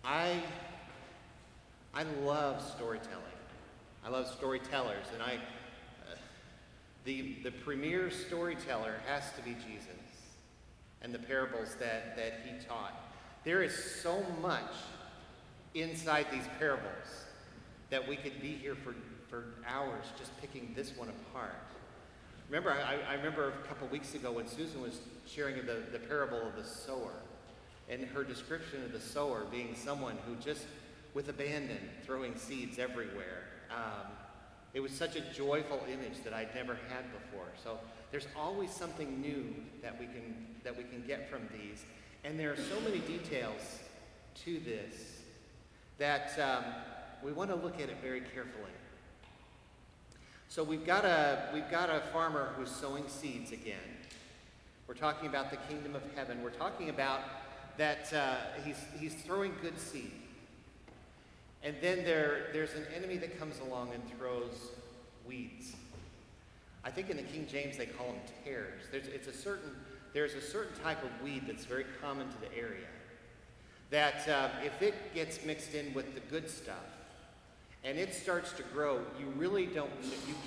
I I love storytelling. I love storytellers, and the premier storyteller has to be Jesus and the parables that he taught. There is so much inside these parables that we could be here for hours just picking this one apart. Remember, I remember a couple weeks ago when Susan was sharing the parable of the sower, and her description of the sower being someone who just, with abandon, throwing seeds everywhere. It was such a joyful image that I'd never had before. So there's always something new that we can get from these, and there are so many details to this that we want to look at it very carefully. So we've got a farmer who's sowing seeds again. We're talking about the kingdom of heaven. We're talking about that he's throwing good seed. And then there's an enemy that comes along and throws weeds. I think in the King James they call them tares. There's a certain type of weed that's very common to the area. That if it gets mixed in with the good stuff, and it starts to grow, you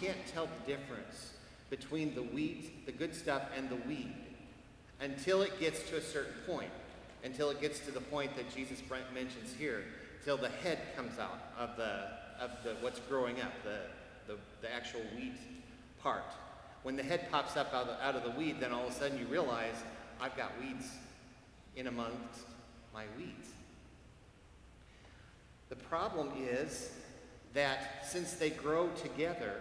can't tell the difference between the wheat, the good stuff, and the weed until it gets to a certain point, until it gets to the point that Jesus mentions here, till the head comes out of the what's growing up, the actual wheat part. When the head pops up out of the weed, then all of a sudden you realize, I've got weeds in amongst my weeds. The problem is that since they grow together,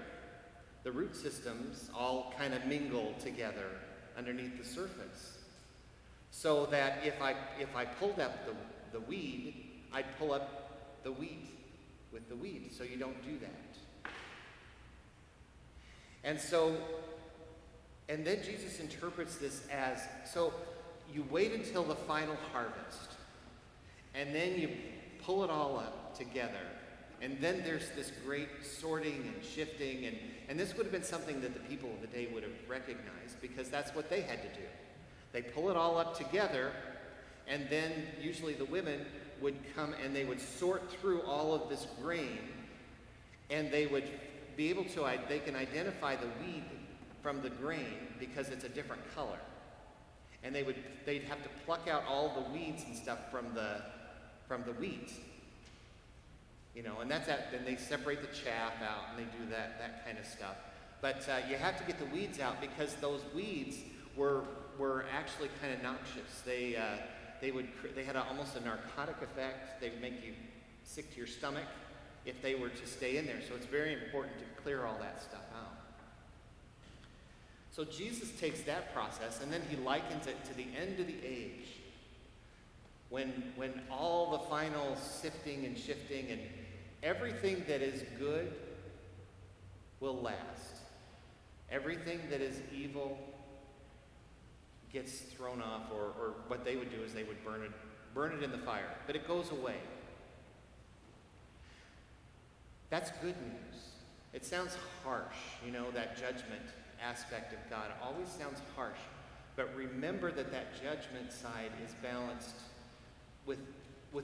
the root systems all kind of mingle together underneath the surface. So that if I pulled up the weed, I'd pull up the wheat with the weed. So you don't do that. And then Jesus interprets this as, so you wait until the final harvest, and then you pull it all up together. And then there's this great sorting and shifting, and this would have been something that the people of the day would have recognized, because that's what they had to do. They pull it all up together, and then usually the women would come and they would sort through all of this grain, and they would be able to, they can identify the weed from the grain because it's a different color. And they'd have to pluck out all the weeds and stuff from the wheat. And that's that. Then they separate the chaff out, and they do that kind of stuff. But you have to get the weeds out, because those weeds were actually kind of noxious. They had almost a narcotic effect. They would make you sick to your stomach if they were to stay in there. So it's very important to clear all that stuff out. So Jesus takes that process, and then he likens it to the end of the age, when all the final sifting and shifting and everything that is good will last. Everything that is evil gets thrown off, or what they would do is they would burn it in the fire. But it goes away. That's good news. It sounds harsh, that judgment aspect of God. It always sounds harsh. But remember that judgment side is balanced with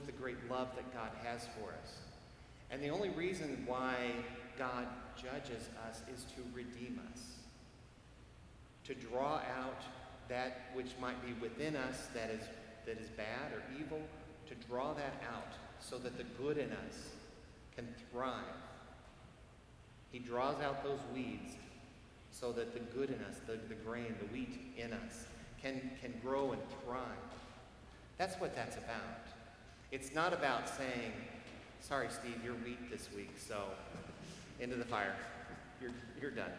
the great love that God has for us. And the only reason why God judges us is to redeem us, to draw out that which might be within us that is bad or evil, to draw that out so that the good in us can thrive. He draws out those weeds so that the good in us, the grain, the wheat in us, can grow and thrive. That's what that's about. It's not about saying, sorry, Steve, you're weak this week, so into the fire. You're done.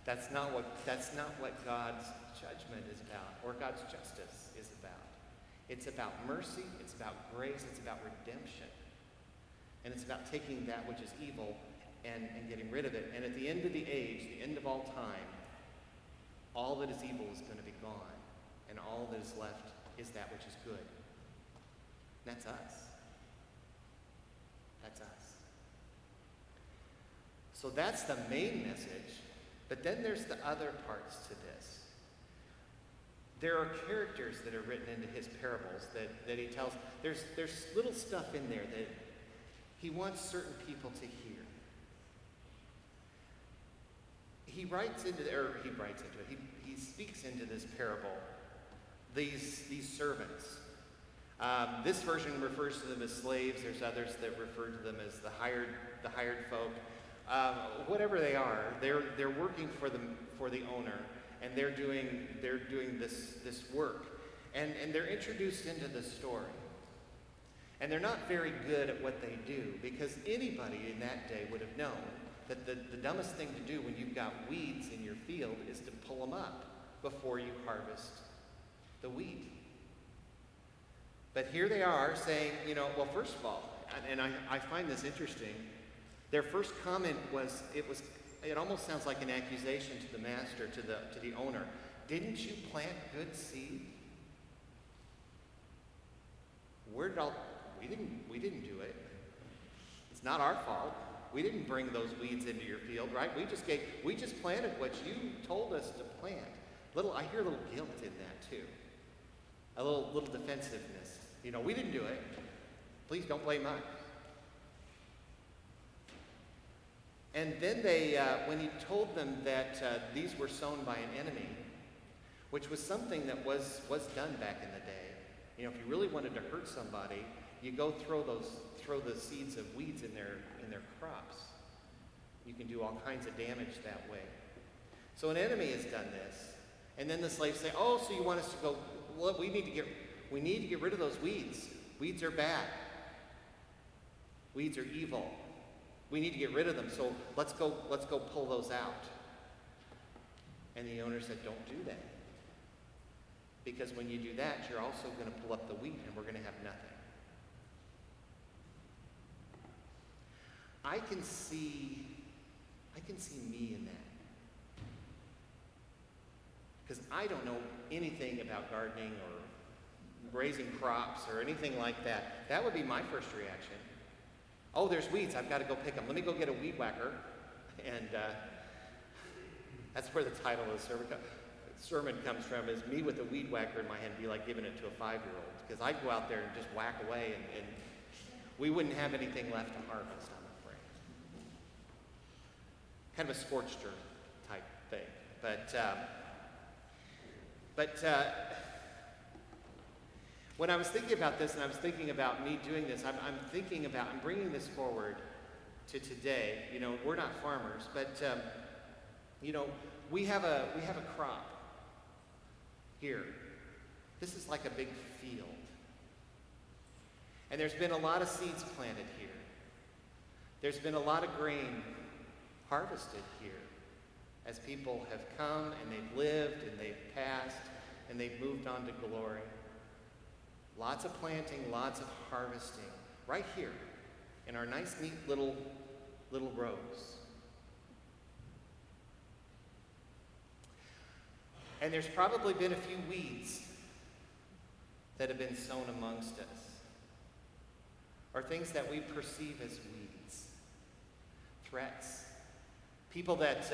That's not what God's judgment is about, or God's justice is about. It's about mercy, it's about grace, it's about redemption. And it's about taking that which is evil and getting rid of it. And at the end of the age, the end of all time, all that is evil is going to be gone. And all that is left is that which is good. And that's us. That's us. So that's the main message. But then there's the other parts to this. There are characters that are written into his parables that he tells. There's little stuff in there that he wants certain people to hear. He speaks into this parable these servants. This version refers to them as slaves. There's others that refer to them as the hired folk. Whatever they are, they're working for the owner, and they're doing this work, and they're introduced into the story. And they're not very good at what they do, because anybody in that day would have known that the dumbest thing to do when you've got weeds in your field is to pull them up before you harvest the wheat. But here they are saying, well, first of all, and I find this interesting, their first comment was, it almost sounds like an accusation to the master, to the owner. Didn't you plant good seed? We didn't do it. It's not our fault. We didn't bring those weeds into your field, right? We just planted what you told us to plant. I hear a little guilt in that too. A little defensiveness. We didn't do it. Please don't blame us. And then when he told them that these were sown by an enemy, which was something that was done back in the day. If you really wanted to hurt somebody, you go throw the seeds of weeds in their crops. You can do all kinds of damage that way. So an enemy has done this, and then the slaves say, "Oh, so you want us to go? Well, we need to get rid of those weeds. Weeds are bad. Weeds are evil. We need to get rid of them. So let's go pull those out." And the owner said, "Don't do that, because when you do that, you're also going to pull up the wheat, and we're going to have nothing." I can see me in that. Because I don't know anything about gardening or raising crops or anything like that. That would be my first reaction. Oh, there's weeds. I've got to go pick them. Let me go get a weed whacker. And that's where the title of the sermon comes from, is me with a weed whacker in my hand, be like giving it to a 5-year-old. Because I'd go out there and just whack away, and we wouldn't have anything left to harvest, I'm afraid. Kind of a scorched earth type thing. But when I was thinking about this, and I was thinking about me doing this, I'm bringing this forward to today. We're not farmers, but we have a crop here. This is like a big field, and there's been a lot of seeds planted here. There's been a lot of grain harvested here, as people have come and they've lived and they've passed and they've moved on to glory. Lots of planting, lots of harvesting, right here in our nice, neat little rows. And there's probably been a few weeds that have been sown amongst us, or things that we perceive as weeds, threats. People that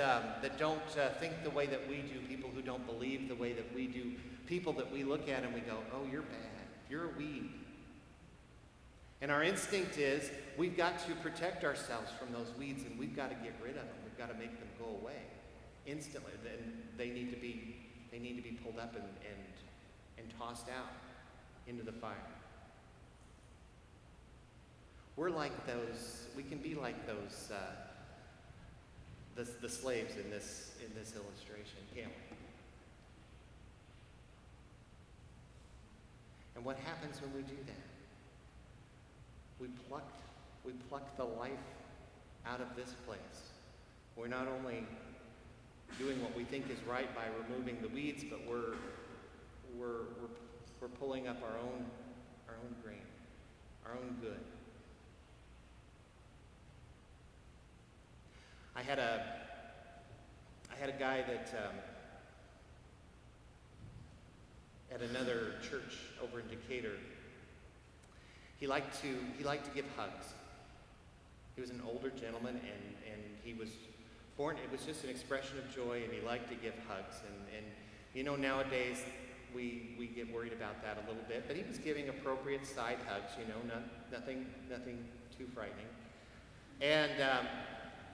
don't think the way that we do, people who don't believe the way that we do, people that we look at and we go, "Oh, you're bad. You're a weed." And our instinct is we've got to protect ourselves from those weeds, and we've got to get rid of them. We've got to make them go away instantly. Then they need to be pulled up and tossed out into the fire. We're like those. We can be like those. The slaves in this illustration, can't we? And what happens when we do that? We pluck the life out of this place. We're not only doing what we think is right by removing the weeds, but we're pulling up our own grain, our own good. I had a guy that at another church over in Decatur. He liked to give hugs. He was an older gentleman, and he was born. It was just an expression of joy, and he liked to give hugs. And nowadays we get worried about that a little bit. But he was giving appropriate side hugs, nothing too frightening. And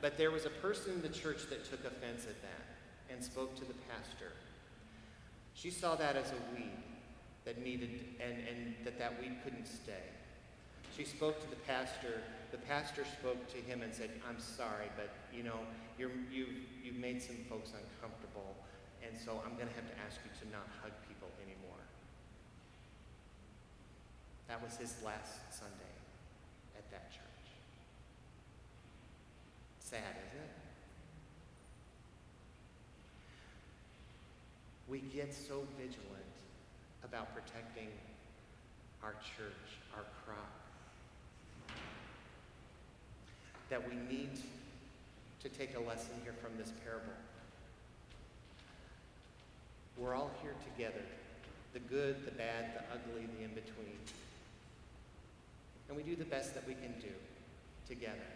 but there was a person in the church that took offense at that and spoke to the pastor. She saw that as a weed that needed, and that weed couldn't stay. She spoke to the pastor. The pastor spoke to him and said, "I'm sorry, but you've made some folks uncomfortable, and so I'm going to have to ask you to not hug people anymore." That was his last Sunday at that church. Sad, isn't it? We get so vigilant about protecting our church, our crop, that we need to take a lesson here from this parable. We're all here together, the good, the bad, the ugly, the in-between. And we do the best that we can do together.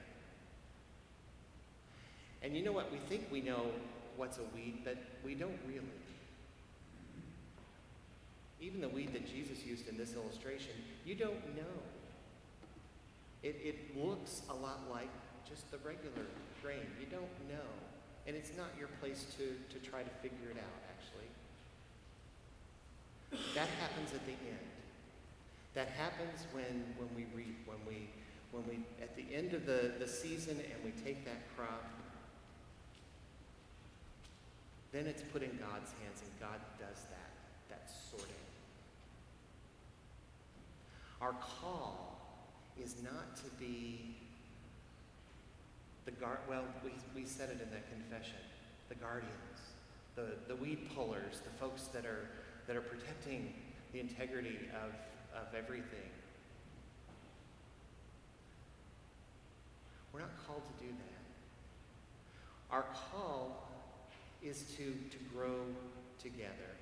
And you know what? We think we know what's a weed, but we don't really. Even the weed that Jesus used in this illustration, you don't know. It looks a lot like just the regular grain. You don't know. And it's not your place to try to figure it out, actually. That happens at the end. That happens when we reap, when we at the end of the season and we take that crop. Then it's put in God's hands, and God does that sorting. Our call is not to be we said it in that confession, the guardians, the weed pullers, the folks that are protecting the integrity of everything. We're not called to do that. Our call is to grow together,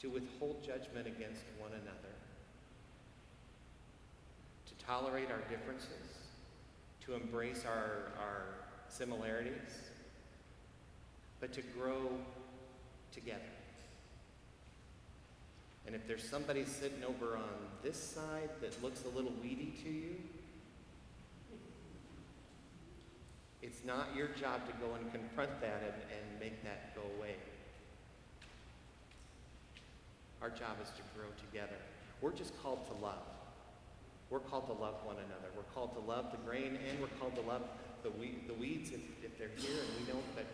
to withhold judgment against one another, to tolerate our differences, to embrace our similarities, but to grow together. And if there's somebody sitting over on this side that looks a little weedy to you, it's not your job to go and confront that and make that go away. Our job is to grow together. We're just called to love. We're called to love one another. We're called to love the grain, and we're called to love the weeds if they're here and we don't, but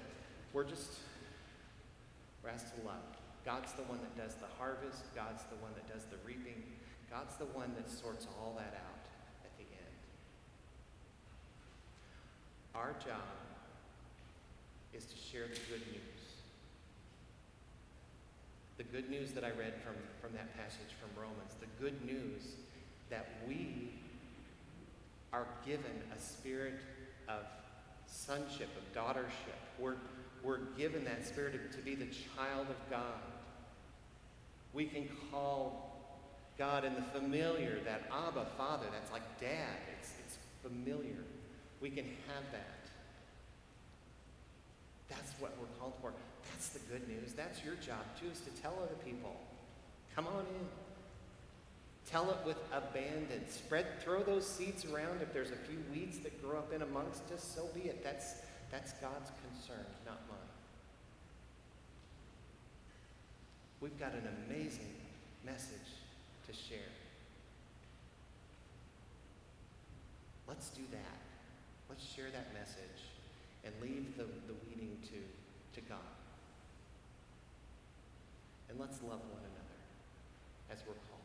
we're asked to love. God's the one that does the harvest. God's the one that does the reaping. God's the one that sorts all that out at the end. Our job is to share the good news. The good news that I read from that passage from Romans. The good news that we are given a spirit of sonship, of daughtership. We're given that spirit to be the child of God. We can call God in the familiar, that Abba, Father, that's like Dad. It's familiar. We can have that. That's what we're called for. That's the good news. That's your job, too, is to tell other people. Come on in. Tell it with abandon. Throw those seeds around. If there's a few weeds that grow up in amongst us, so be it. That's God's concern, not mine. We've got an amazing message to share. Let's do that. Let's share that message and leave the weeding to God. And let's love one another as we're called.